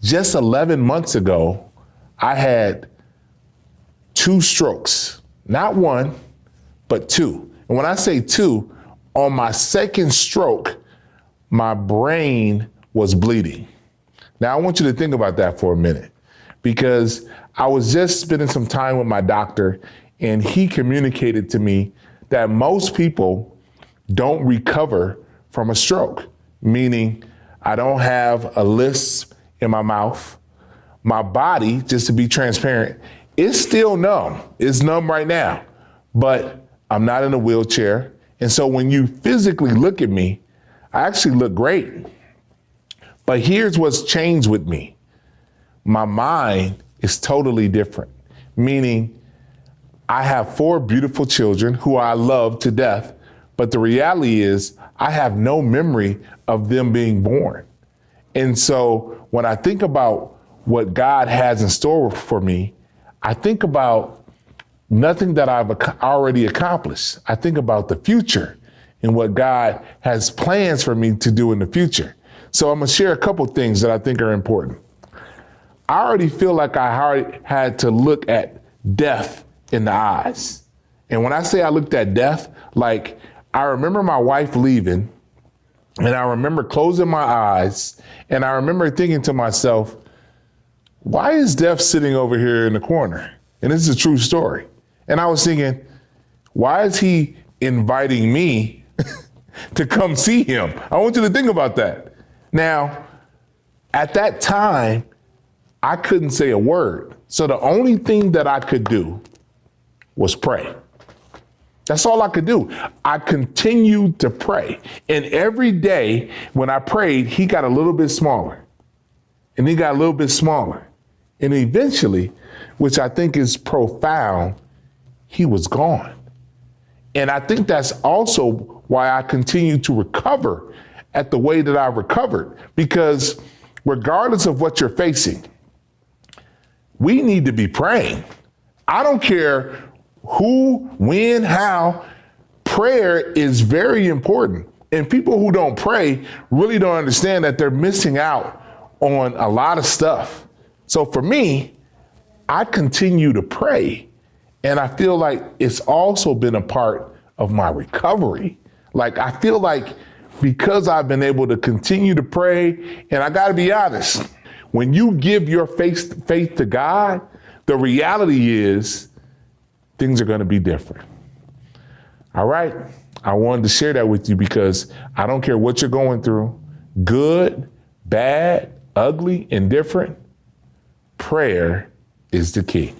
just 11 months ago, I had 2 strokes, not 1, but 2. And when I say 2, on my second stroke, my brain was bleeding. Now, I want you to think about that for a minute, because I was just spending some time with my doctor, and he communicated to me that most people don't recover from a stroke, meaning I don't have a lisp in my mouth. My body, just to be transparent, is still numb. It's numb right now, but I'm not in a wheelchair. And so when you physically look at me, I actually look great. But here's what's changed with me. My mind is totally different, meaning I have 4 beautiful children who I love to death, but the reality is I have no memory of them being born. And so when I think about what God has in store for me, I think about nothing that I've already accomplished. I think about the future and what God has plans for me to do in the future. So I'm gonna share a couple things that I think are important. I already feel like I already had to look at death in the eyes. And when I say I looked at death, like I remember my wife leaving, and I remember closing my eyes, and I remember thinking to myself, why is death sitting over here in the corner? And this is a true story. And I was thinking, why is he inviting me to come see him? I want you to think about that. Now, at that time, I couldn't say a word. So the only thing that I could do was pray. That's all I could do. I continued to pray. And every day when I prayed, he got a little bit smaller. And he got a little bit smaller. And eventually, which I think is profound, he was gone. And I think that's also why I continue to recover at the way that I recovered. Because regardless of what you're facing, we need to be praying. I don't care who, when, how. Prayer is very important. And people who don't pray really don't understand that they're missing out on a lot of stuff. So for me, I continue to pray. And I feel like it's also been a part of my recovery. Like, I feel like because I've been able to continue to pray, and I gotta be honest, when you give your faith to God, the reality is things are gonna be different. All right, I wanted to share that with you because I don't care what you're going through, good, bad, ugly, indifferent, prayer is the key.